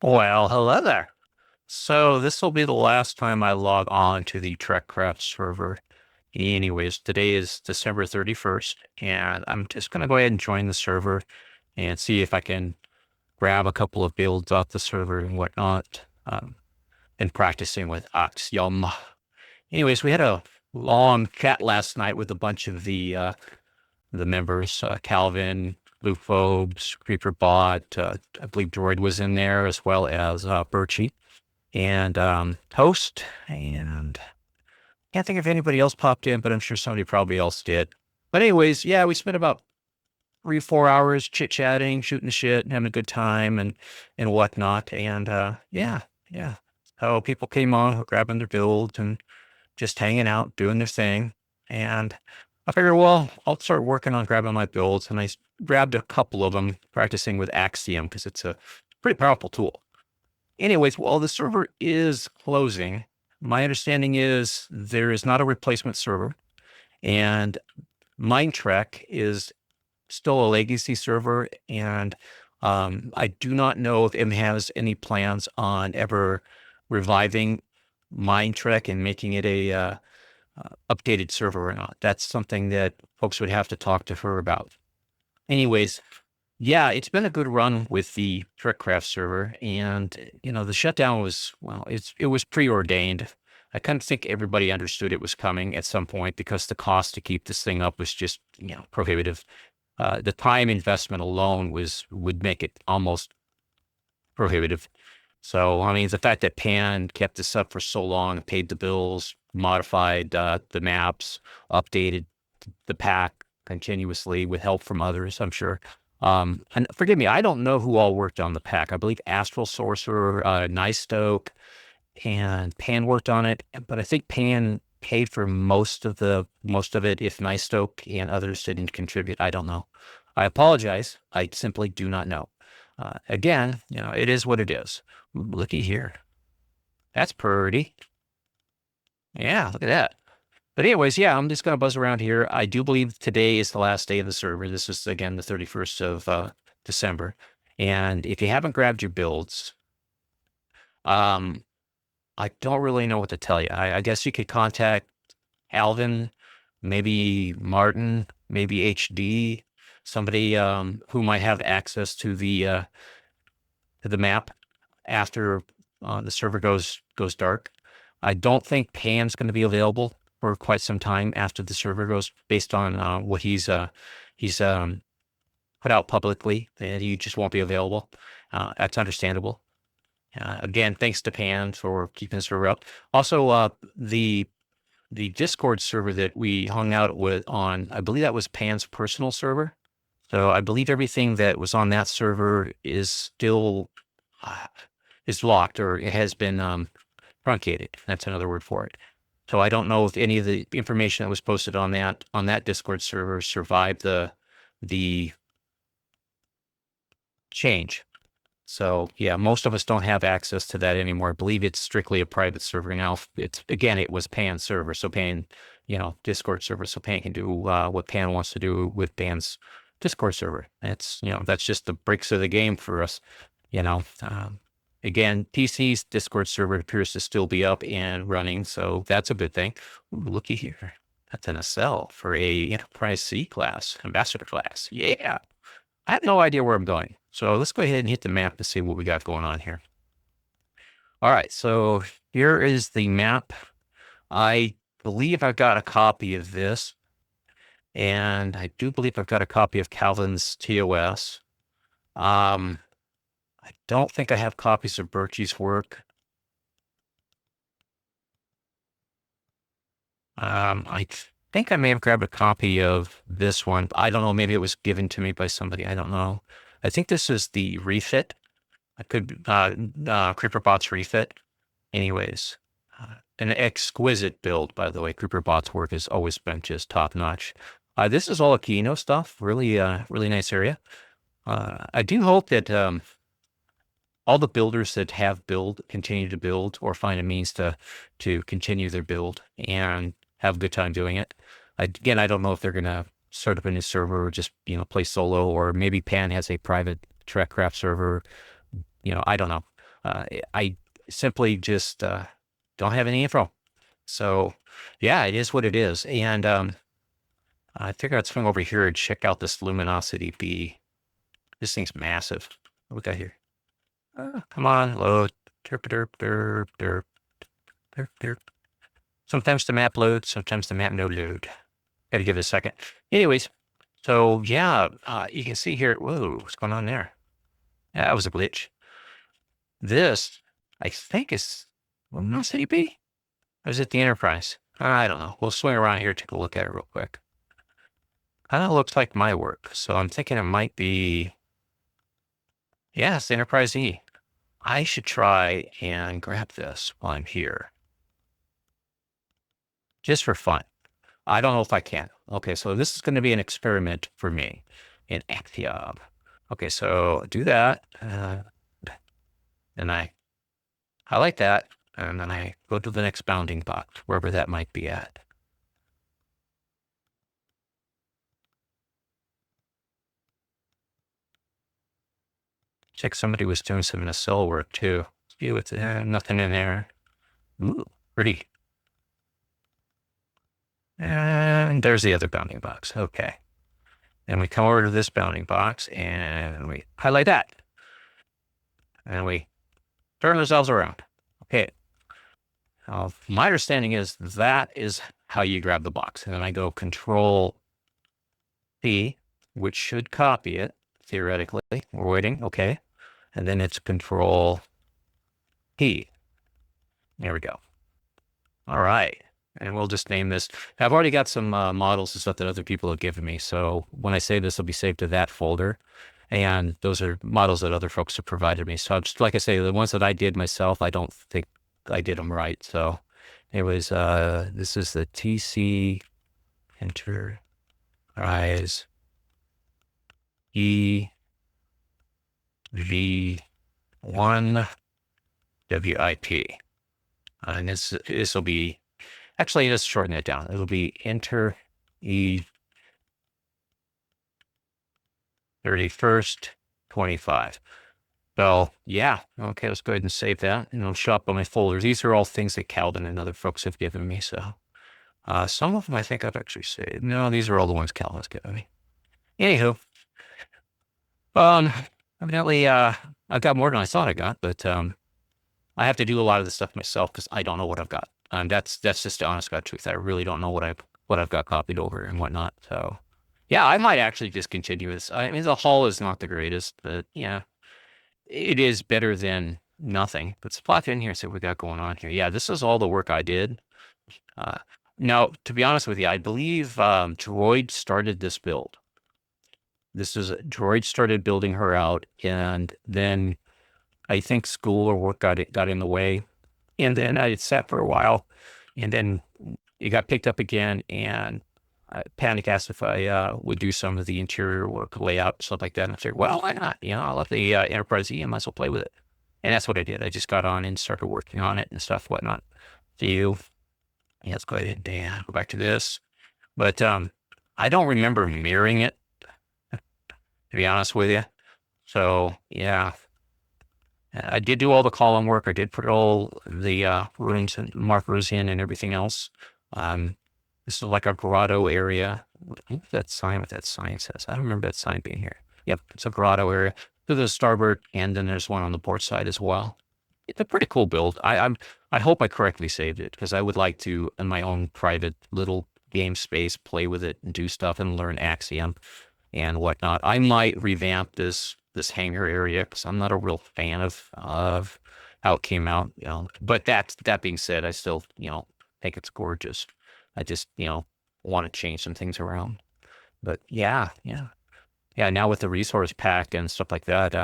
Well, hello there. So this will be the last time I log on to the TrekCraft server. Anyways, today is December 31st, and I'm just going to go ahead and join the server and see if I can grab a couple of builds off the server and whatnot, and practicing with Axiom. Anyways, we had a long chat last night with a bunch of the members, Calvin, Luphobes, Creeperbot, I believe Droid was in there, as well as Birchie and Toast, and can't think if anybody else popped in, but I'm sure somebody probably else did. But anyways, yeah, we spent about 3 4 hours chit chatting, shooting the shit, and having a good time and whatnot. And yeah. So people came on, grabbing their builds and just hanging out, doing their thing. And I figured, well, I'll start working on grabbing my builds. And I grabbed a couple of them, practicing with Axiom because it's a pretty powerful tool. Anyways, while the server is closing, my understanding is there is not a replacement server, and MineTrek is still a legacy server, and I do not know if M has any plans on ever reviving MineTrek and making it a updated server or not. That's something that folks would have to talk to her about. Anyways, yeah, it's been a good run with the TrekCraft server, and the shutdown was, well, it was preordained. I kind of think everybody understood it was coming at some point because the cost to keep this thing up was just prohibitive. The time investment alone would make it almost prohibitive. So I mean, the fact that Pan kept this up for so long, paid the bills, modified the maps, updated the pack continuously with help from others, I'm sure. And forgive me, I don't know who all worked on the pack. I believe Astral Sorcerer, Nystoke, and Pan worked on it, but I think Pan paid for most of it. If Nystoke and others didn't contribute, I don't know. I apologize. I simply do not know. Again, it is what it is. Looky here. That's pretty. Yeah, look at that. But anyways, yeah, I'm just going to buzz around here. I do believe today is the last day of the server. This is, again, the 31st of December. And if you haven't grabbed your builds, I don't really know what to tell you. I guess you could contact Alvin, maybe Martin, maybe HD, somebody who might have access to the map after the server goes dark. I don't think Pan's going to be available for quite some time after the server goes, based on what he's put out publicly, that he just won't be available. That's understandable. Again, thanks to Pan for keeping the server up. Also, the Discord server that we hung out with on, I believe that was Pan's personal server. So I believe everything that was on that server is still is locked, or it has been truncated. That's another word for it. So I don't know if any of the information that was posted on that Discord server survived the change. So yeah, most of us don't have access to that anymore. I believe it's strictly a private server now. It was Pan's server, so Pan, Discord server, so Pan can do what Pan wants to do with Pan's Discord server. That's just the breaks of the game for us. Again, PC's Discord server appears to still be up and running, so that's a good thing. Ooh, looky here. That's an SL for a Enterprise C class, Ambassador class. Yeah. I have no idea where I'm going. So let's go ahead and hit the map to see what we got going on here. All right, so here is the map. I believe I've got a copy of this, and I do believe I've got a copy of Calvin's TOS. I don't think I have copies of Birchie's work. I think I may have grabbed a copy of this one. I don't know. Maybe it was given to me by somebody. I don't know. I think this is the refit. I could Creeperbot's refit. Anyways, an exquisite build, by the way. Creeperbot's work has always been just top notch. This is all Aquino stuff. Really, really nice area. I do hope that all the builders that have continue to build, or find a means to continue their build and have a good time doing it. Again, I don't know if they're going to start up a new server or just, play solo, or maybe Pan has a private TrekCraft server. I don't know. I simply just don't have any info. So yeah, it is what it is. And I figure I'd swing over here and check out this luminosity B. This thing's massive. What we got here? Come on, load. Derp, derp, derp, derp, derp, derp. Sometimes the map loads, sometimes the map no load. Gotta give it a second. Anyways, so yeah, you can see here. Whoa, what's going on there? Yeah, that was a glitch. This, I think, is luminosity B? Or is it the Enterprise? I don't know. We'll swing around here, take a look at it real quick. Kind of looks like my work, so I'm thinking it might be, yeah, it's the Enterprise E. I should try and grab this while I'm here. Just for fun. I don't know if I can. Okay, so this is going to be an experiment for me in Axiom. Okay, so do that. And I highlight that, and then I go to the next bounding box, wherever that might be at. Check somebody was doing some nacelle work too. See what's there, nothing in there. Ooh, pretty. And there's the other bounding box. Okay. And we come over to this bounding box and we highlight that. And we turn ourselves around. Okay. Now, my understanding is that is how you grab the box. And then I go Control C, which should copy it, theoretically. We're waiting. Okay. And then it's Control P. There we go. All right. And we'll just name this. I've already got some models and stuff that other people have given me. So when I say this, will be saved to that folder. And those are models that other folks have provided me. So just, like I say, the ones that I did myself, I don't think I did them right. So it was, this is the TC Enterprise EV1 WIP. And this will be, actually, let's shorten it down. It'll be Enter E 31st 25. So yeah, okay, let's go ahead and save that, and it'll show up on my folders. These are all things that Calvin and other folks have given me. So some of them I think I've actually saved. No, these are all the ones Calvin's given me. Anywho, evidently I've got more than I thought I got, but I have to do a lot of this stuff myself because I don't know what I've got. That's just the honest God truth. I really don't know what I've got copied over and whatnot. So yeah, I might actually discontinue this. I mean, the hull is not the greatest, but yeah, it is better than nothing. But let's plot in here and see what we got going on here. Yeah, this is all the work I did. Now, to be honest with you, I believe Droid started this build. Droid started building her out, and then I think school or work got in the way, and then I sat for a while, and then it got picked up again, and Panic asked if I would do some of the interior work, layout, stuff like that, and I figured, well, why not? You know, I love the Enterprise E, I might as well play with it, and that's what I did. I just got on and started working on it and stuff, whatnot. Yeah, let's go ahead and go back to this, but I don't remember mirroring it, to be honest with you. So yeah. I did do all the column work. I did put all the runes and markers in and everything else. This is like a grotto area. What's that sign? What that sign says? I don't remember that sign being here. Yep, it's a grotto area. To the starboard, and then there's one on the port side as well. It's a pretty cool build. I hope I correctly saved it because I would like to, in my own private little game space, play with it and do stuff and learn Axiom and whatnot. I might revamp this hangar area because I'm not a real fan of how it came out, you know. But that being said, I still, you know, think it's gorgeous. I just, you know, want to change some things around. But yeah. Now with the resource pack and stuff like that,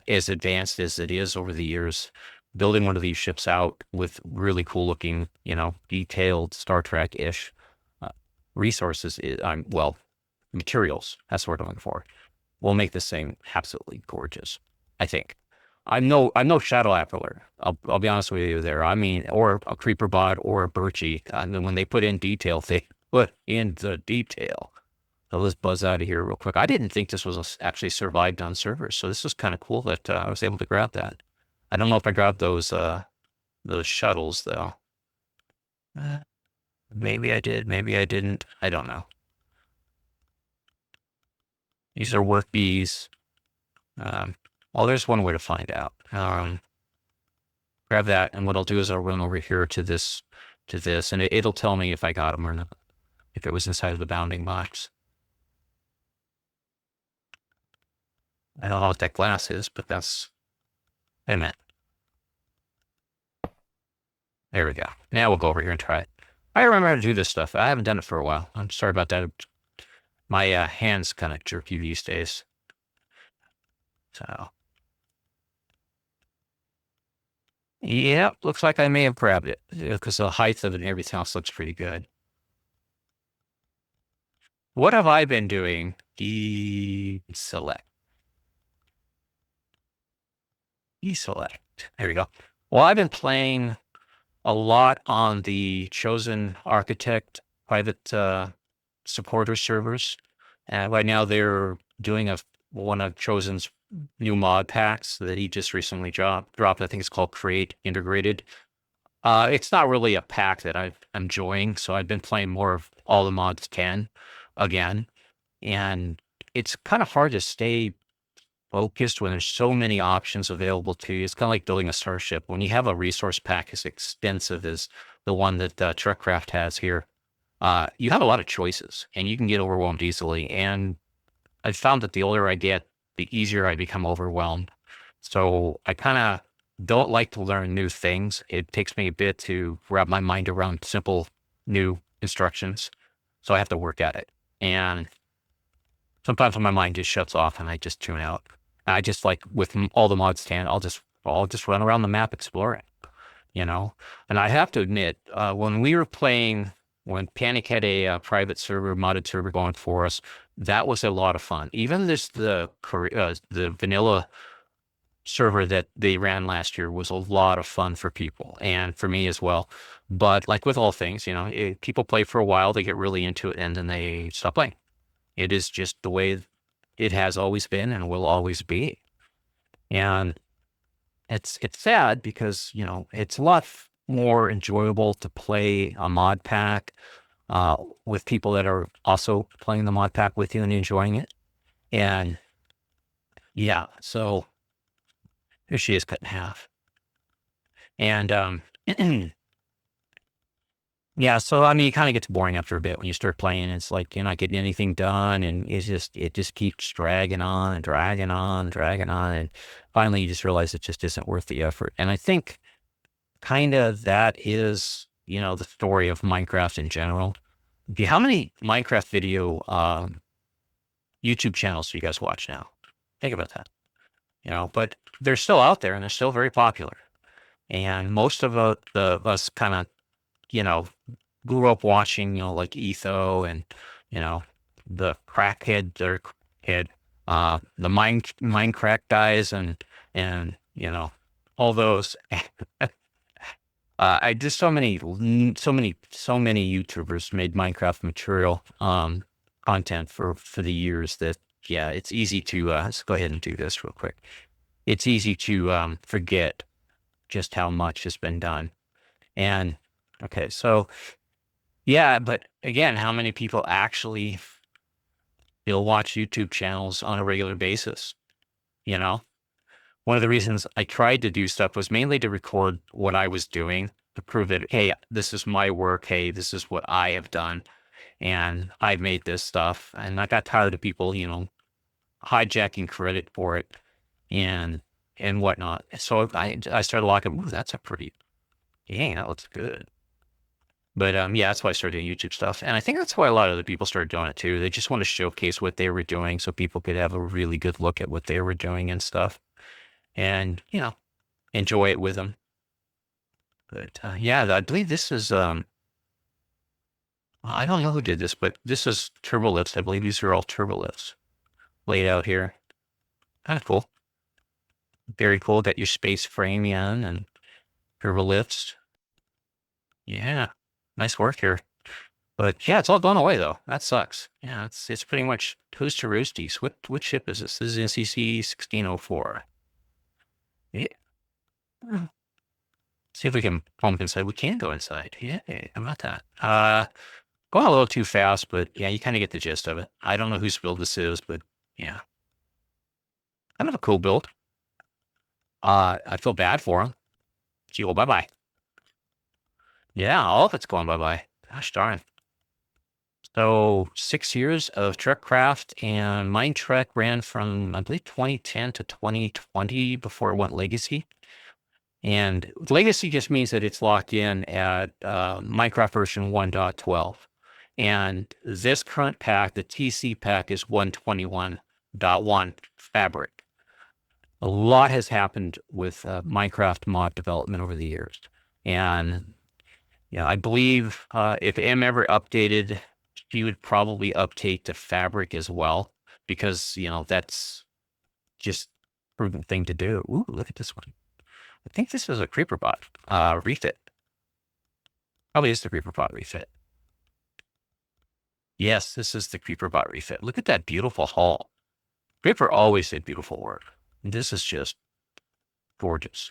as advanced as it is over the years, building one of these ships out with really cool looking, you know, detailed Star Trek-ish resources, materials. That's what I'm looking for. Will make this thing absolutely gorgeous, I think. I'm no Shadow Appler. I'll be honest with you there. I mean, or a Creeperbot or a Birchie. And then when they put in detail, they put in the detail. So let's buzz out of here real quick. I didn't think this was actually survived on servers, so this was kind of cool that I was able to grab that. I don't know if I grabbed those shuttles though. Maybe I did, maybe I didn't. I don't know. These are work bees. Well, there's one way to find out. Grab that, and what I'll do is I'll run over here to this, and it'll tell me if I got them or not, if it was inside of the bounding box. I don't know what that glass is, but that's, wait a minute. There we go. Now we'll go over here and try it. I remember how to do this stuff. I haven't done it for a while. I'm sorry about that. My hands kind of jerky these days. So, yeah, looks like I may have grabbed it because the height of it and everything else looks pretty good. What have I been doing? Deselect. Deselect. There we go. Well, I've been playing a lot on the Chosen Architect private supporter servers. And right now they're doing one of Chosen's new mod packs that he just recently dropped. I think it's called Create Integrated. It's not really a pack that I'm enjoying, so I've been playing more of all the mods can again. And it's kind of hard to stay focused when there's so many options available to you. It's kind of like building a starship. When you have a resource pack as extensive as the one that TrekCraft has here, you have a lot of choices and you can get overwhelmed easily. And I've found that the older I get, the easier I become overwhelmed. So I kind of don't like to learn new things. It takes me a bit to wrap my mind around simple new instructions. So I have to work at it. And sometimes when my mind just shuts off and I just tune out. I just like with all the mods stand, I'll just run around the map exploring, And I have to admit, when we were playing, when Panic had a private server, modded server going for us, that was a lot of fun. Even the vanilla server that they ran last year was a lot of fun for people and for me as well. But like with all things, people play for a while, they get really into it, and then they stop playing. It is just the way it has always been and will always be. And it's sad because, it's a lot more enjoyable to play a mod pack with people that are also playing the mod pack with you and enjoying it. And yeah, so here she is cut in half. And yeah, so I mean, it kind of gets boring after a bit when you start playing. It's like you're not getting anything done, and it just keeps dragging on and dragging on, and dragging on, and finally you just realize it just isn't worth the effort. And I think kind of that is, the story of Minecraft in general. How many Minecraft video YouTube channels do you guys watch now? Think about that. But they're still out there and they're still very popular. And most of us kind of, grew up watching, like Etho and, the crackhead or head, the MineTrek guys and, all those. I just so many YouTubers made Minecraft material, content for the years that, yeah, it's easy to, let's go ahead and do this real quick. It's easy to, forget just how much has been done. And okay, so yeah, but again, how many people actually still watch YouTube channels on a regular basis? One of the reasons I tried to do stuff was mainly to record what I was doing to prove that, hey, this is my work. Hey, this is what I have done. And I've made this stuff. And I got tired of people, hijacking credit for it and whatnot. So I started locking, ooh, that's a pretty, dang, that looks good. But yeah, that's why I started doing YouTube stuff. And I think that's why a lot of other people started doing it too. They just want to showcase what they were doing so people could have a really good look at what they were doing and stuff. And, enjoy it with them. But yeah, I believe this is, I don't know who did this, but this is turbo lifts. I believe these are all turbo lifts laid out here. Kind of cool. Very cool. Got your space frame in and turbo lifts. Yeah, nice work here. But yeah, it's all gone away though. That sucks. Yeah, it's pretty much toast to roasties. What ship is this? This is NCC 1604. Yeah. See if we can pump inside. We can go inside. Yeah, how about that? Going a little too fast, but yeah, you kind of get the gist of it. I don't know whose build this is, but yeah, kind of a cool build. I feel bad for him. Gee, well, bye-bye. Yeah, all of it's going bye-bye. Gosh darn. So 6 years of TrekCraft, and MineTrek ran from, I believe, 2010 to 2020 before it went legacy. And legacy just means that it's locked in at Minecraft version 1.12. And this current pack, the TC pack, is 121.1 Fabric. A lot has happened with Minecraft mod development over the years. And yeah, I believe if M ever updated, she would probably update to Fabric as well, because, that's just a proven thing to do. Ooh, look at this one. I think this is a Creeperbot refit. Probably is the Creeperbot refit. Yes, this is the Creeperbot refit. Look at that beautiful hull. Creeper always did beautiful work. This is just gorgeous.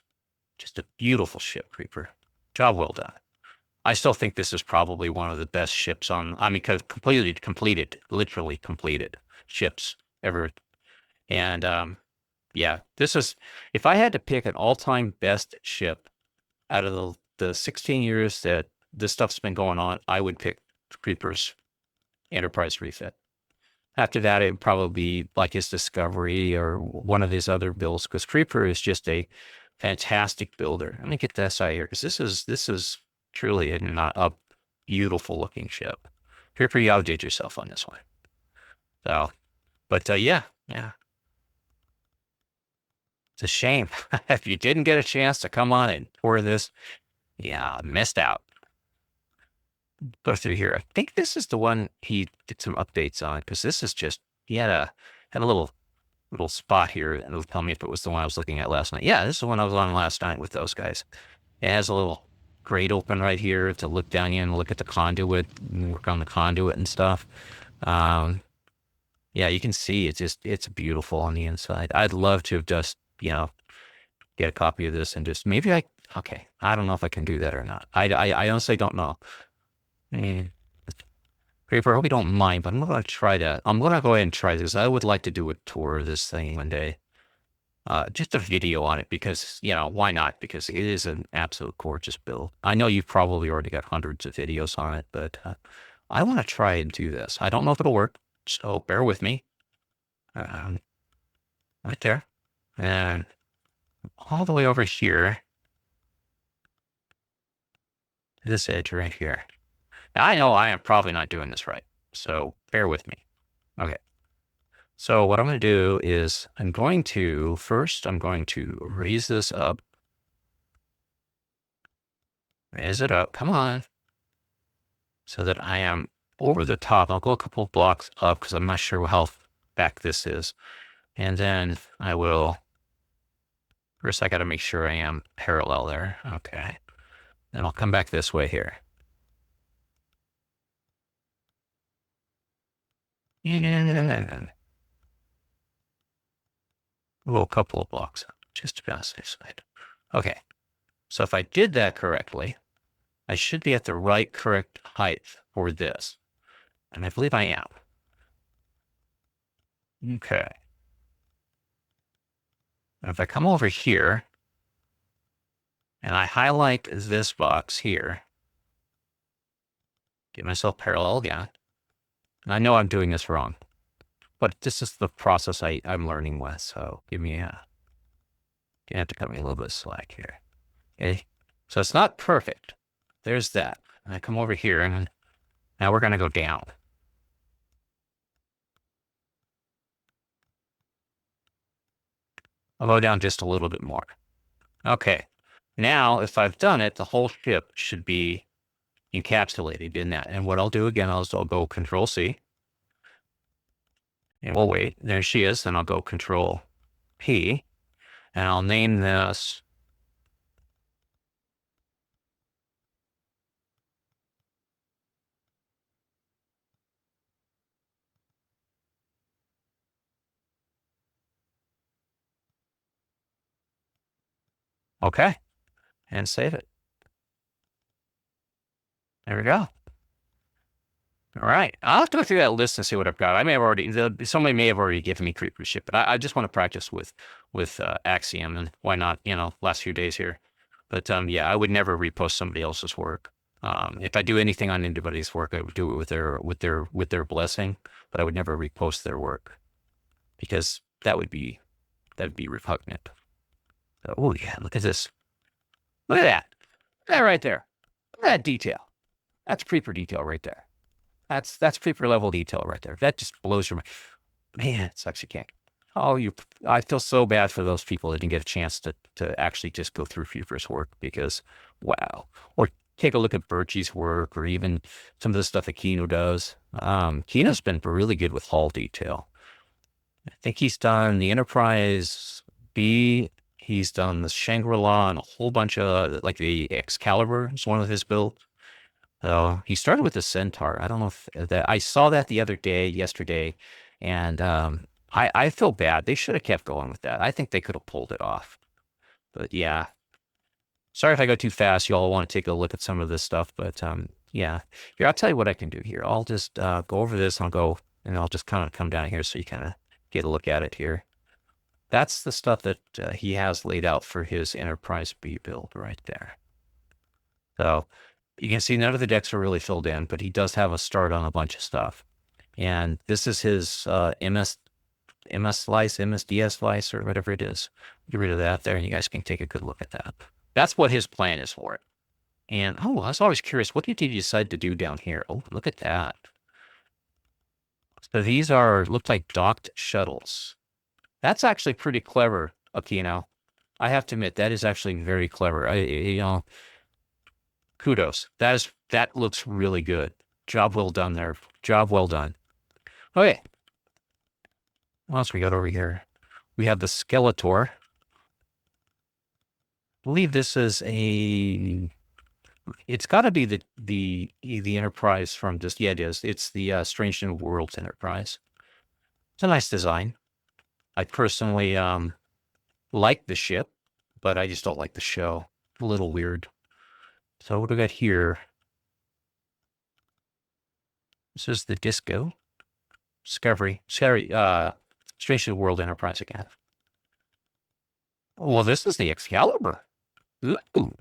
Just a beautiful ship, Creeper. Job well done. I still think this is probably one of the best ships on, because literally completed ships ever. And yeah, this is, if I had to pick an all-time best ship out of the 16 years that this stuff's been going on, I would pick Creeper's Enterprise refit. After that, it'd probably be like his Discovery or one of his other builds, because Creeper is just a fantastic builder. Let me get this out here, because this is truly a beautiful looking ship. Creeper, you outdid yourself on this one. So, but yeah. It's a shame. If you didn't get a chance to come on and tour this, yeah, missed out. Go through here. I think this is the one he did some updates on, because this is just, he had a little spot here, and it'll tell me if it was the one I was looking at last night. Yeah, this is the one I was on last night with those guys. It has a little grate open right here to look down in and look at the conduit and work on the conduit and stuff. Yeah, you can see it's beautiful on the inside. I'd love to have just, get a copy of this and just maybe okay, I don't know if I can do that or not. I honestly don't know. Creeper, I hope you don't mind, but I'm going to try that. I'm going to go ahead and try this. I would like to do a tour of this thing one day. Just a video on it, because, why not? Because it is an absolute gorgeous build. I know you've probably already got hundreds of videos on it, but I want to try and do this. I don't know if it'll work, so bear with me. Right there. And all the way over here, this edge right here. Now, I know I am probably not doing this right, so bear with me. Okay. So what I'm going to do is first I'm going to raise this up. Raise it up. Come on. So that I am over the top. I'll go a couple of blocks up, because I'm not sure how back this is. And then first I got to make sure I am parallel there. Okay. Then I'll come back this way here. And we'll go a couple of blocks up, just to be on the safe side. Okay. So if I did that correctly, I should be at the correct height for this. And I believe I am. Okay. And if I come over here and I highlight this box here, get myself parallel again. And I know I'm doing this wrong, but this is the process I'm learning with. So give me you have to cut me a little bit of slack here. Okay. So it's not perfect. There's that. And I come over here, and now we're going to go down. I'll go down just a little bit more. Okay. Now, if I've done it, the whole ship should be encapsulated in that. And what I'll do again is I'll go Control C. And we'll wait. There she is. Then I'll go Control P. And I'll name this okay. And save it. There we go. All right. I'll have to go through that list and see what I've got. I may have already, somebody may have already given me creeper shit, but I just want to practice with Axiom, and why not, last few days here. But yeah, I would never repost somebody else's work. If I do anything on anybody's work, I would do it with their blessing, but I would never repost their work because that'd be repugnant. Oh yeah, look at this. Look at that. That right there. Look at that detail. That's creeper detail right there. That's creeper level detail right there. That just blows your mind. Man, it sucks you can't. Oh, I feel so bad for those people that didn't get a chance to actually just go through Creeper's work because, wow. Or take a look at Birchie's work or even some of the stuff that Kino does. Kino's been really good with hull detail. I think he's done the Enterprise B. He's done the Shangri-La and a whole bunch of, like the Excalibur is one of his builds. So he started with the Centaur. I don't know if I saw that yesterday, and I feel bad. They should have kept going with that. I think they could have pulled it off. But yeah, sorry if I go too fast. You all want to take a look at some of this stuff, but yeah. Here, I'll tell you what I can do here. I'll just go over this. I'll just kind of come down here so you kind of get a look at it here. That's the stuff that he has laid out for his Enterprise B build right there. So you can see none of the decks are really filled in, but he does have a start on a bunch of stuff. And this is his MS slice, MSDS slice, or whatever it is. Get rid of that there, and you guys can take a good look at that. That's what his plan is for it. And, I was always curious, what did he decide to do down here? Oh, look at that. So these look like docked shuttles. That's actually pretty clever, Aquino. I have to admit, that is actually very clever. Kudos. That looks really good. Job well done there. Job well done. Okay. What else we got over here? We have the Skeletor. I believe this is it's got to be the Enterprise from this. Yeah, it is. It's the Strange New Worlds Enterprise. It's a nice design. I personally like the ship, but I just don't like the show. A little weird. So what do we got here? This is the Disco. Strange New World Enterprise again. Well, this is the Excalibur. Ooh.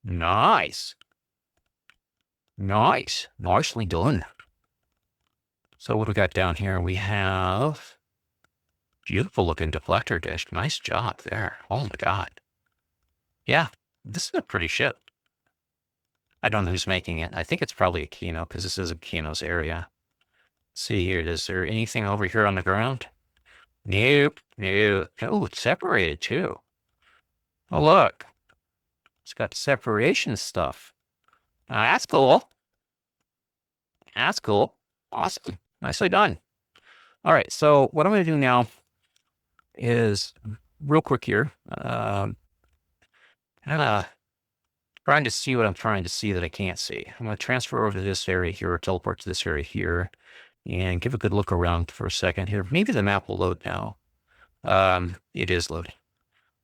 Nice. Nice. Nicely done. So what do we got down here? We have beautiful looking deflector dish. Nice job there. Oh my God. Yeah, this is a pretty ship. I don't know who's making it. I think it's probably Aquino because this is Aquino's area. Let's see here. Is there anything over here on the ground? Nope. No. Oh, it's separated too. Oh, look. It's got separation stuff. That's cool. That's cool. Awesome. Nicely done. All right. So what I'm going to do now is real quick here. Trying to see what I'm trying to see that I can't see. I'm going to transfer over to this area here, or teleport to this area here, and give a good look around for a second here. Maybe the map will load now. It is loading.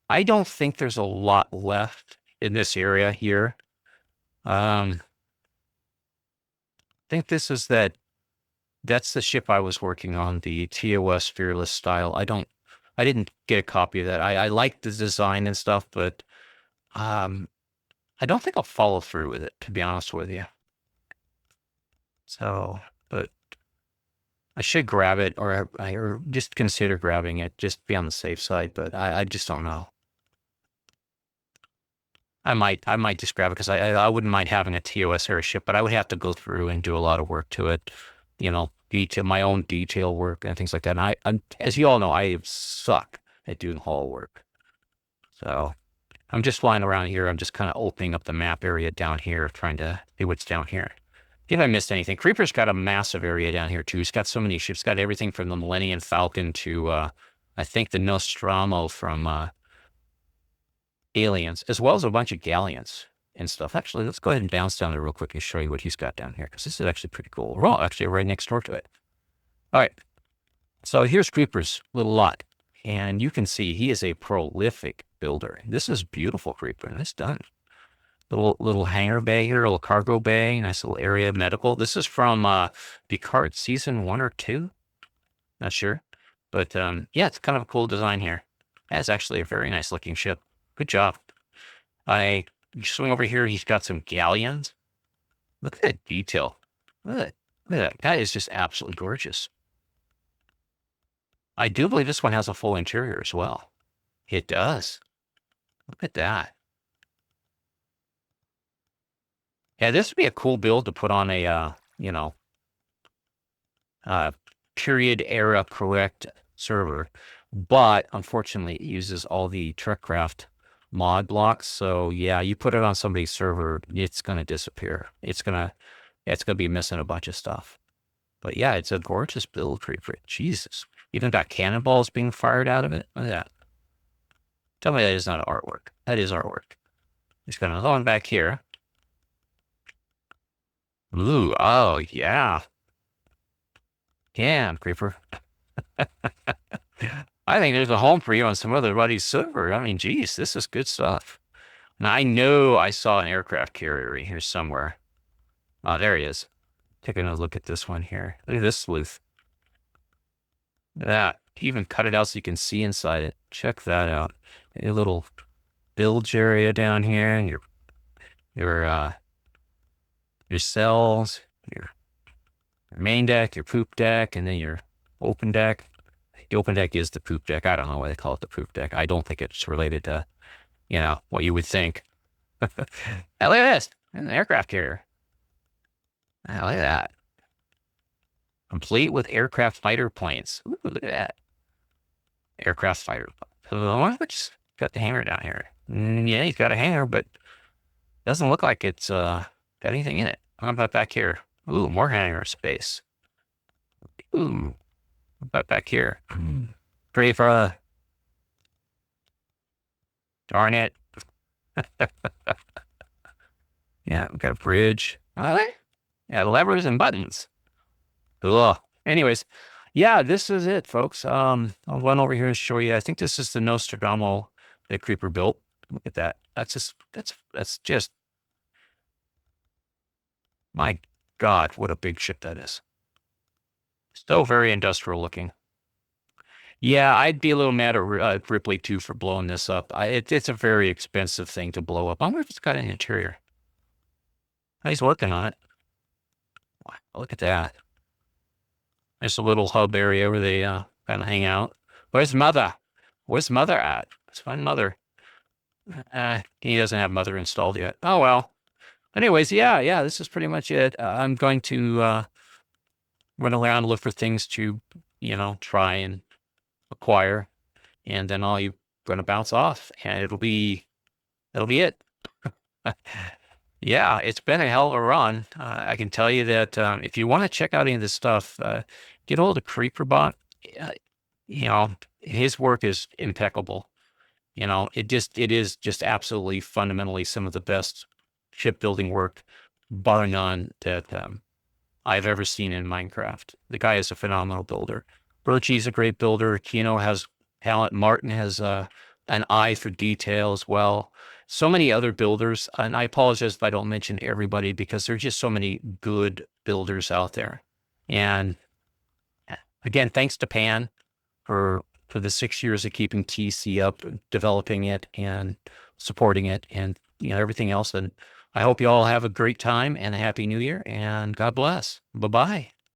I don't think there's a lot left in this area here. I think this is that's the ship I was working on, the TOS Fearless style. I didn't get a copy of that. I like the design and stuff, but I don't think I'll follow through with it, to be honest with you. So, but I should grab it, or just consider grabbing it, just be on the safe side, but I just don't know. I might just grab it because I wouldn't mind having a TOS airship, but I would have to go through and do a lot of work to it, my own detail work and things like that. And I'm, as you all know, I suck at doing hull work. So I'm just flying around here. I'm just kind of opening up the map area down here, trying to see what's down here. If I missed anything, Creeper's got a massive area down here too. He's got so many ships. Got everything from the Millennium Falcon to I think the Nostromo from Aliens, as well as a bunch of galleons and stuff. Actually, let's go ahead and bounce down there real quick and show you what he's got down here, because this is actually pretty cool. We're all actually right next door to it. All right. So here's Creeper's little lot. And you can see he is a prolific builder. This is beautiful Creeper. It's done. Little hangar bay here, little cargo bay, nice little area medical. This is from Picard season 1 or 2. Not sure. But yeah, it's kind of a cool design here. That's actually a very nice looking ship. Good job. I swing over here, he's got some galleons. Look at that detail. Look at that. Look at that. That is just absolutely gorgeous. I do believe this one has a full interior as well. It does. Look at that. Yeah, this would be a cool build to put on a, you know, period era correct server. But unfortunately, it uses all the TrekCraft mod blocks. So yeah, you put it on somebody's server, it's going to disappear. It's going to be missing a bunch of stuff. But yeah, it's a gorgeous build, Creeper. Jesus. Even got cannonballs being fired out of it. Look at that. Tell me that is not artwork. That is artwork. It's got another one back here. Ooh, oh, yeah. Yeah, Creeper. I think there's a home for you on some other buddy's server. I mean, geez, this is good stuff. And I know I saw an aircraft carrier here somewhere. Oh, there he is. Taking a look at this one here. Look at this sleuth. Look at that. He even cut it out so you can see inside it. Check that out. A little bilge area down here. And your cells, your main deck, your poop deck, and then your open deck. The open deck is the poop deck. I don't know why they call it the poop deck. I don't think it's related to, you know, what you would think. Hey, look at this. An aircraft carrier. Look at that. Complete with aircraft fighter planes. Ooh, look at that. Aircraft fighter. Just got the hangar down here. Yeah, he's got a hangar, but doesn't look like it's got anything in it. How about back here? Ooh, more hangar space. Ooh, what about back here? Great for darn it. Yeah, we got a bridge. Yeah, levers and buttons. Ugh. Anyways, yeah, this is it, folks. I'll run over here and show you. I think this is the Nostradamus that Creeper built. Look at that. That's just, my God, what a big ship that is. So very industrial looking. Yeah, I'd be a little mad at Ripley too for blowing this up. It's a very expensive thing to blow up. I wonder if it's got an interior. He's working on it. Wow, look at that. There's a little hub area where they kind of hang out. Where's Mother? Where's Mother at? Let's find Mother. He doesn't have Mother installed yet. Oh, well. Anyways, yeah, this is pretty much it. I'm going to run around and look for things to, you know, try and acquire. And then all you're going to bounce off. And it'll be it. Yeah, it's been a hell of a run. I can tell you that if you want to check out any of this stuff, get hold of Creeperbot. You know, his work is impeccable. You know, it is just absolutely fundamentally some of the best shipbuilding work, bar none, that I've ever seen in Minecraft. The guy is a phenomenal builder. Brochi's a great builder. Kino has talent. Martin has an eye for detail as well. So many other builders, and I apologize if I don't mention everybody because there's just so many good builders out there. And again, thanks to Pan for the 6 years of keeping TC up, developing it and supporting it, and you know everything else. And I hope you all have a great time and a happy new year. And God bless. Bye bye.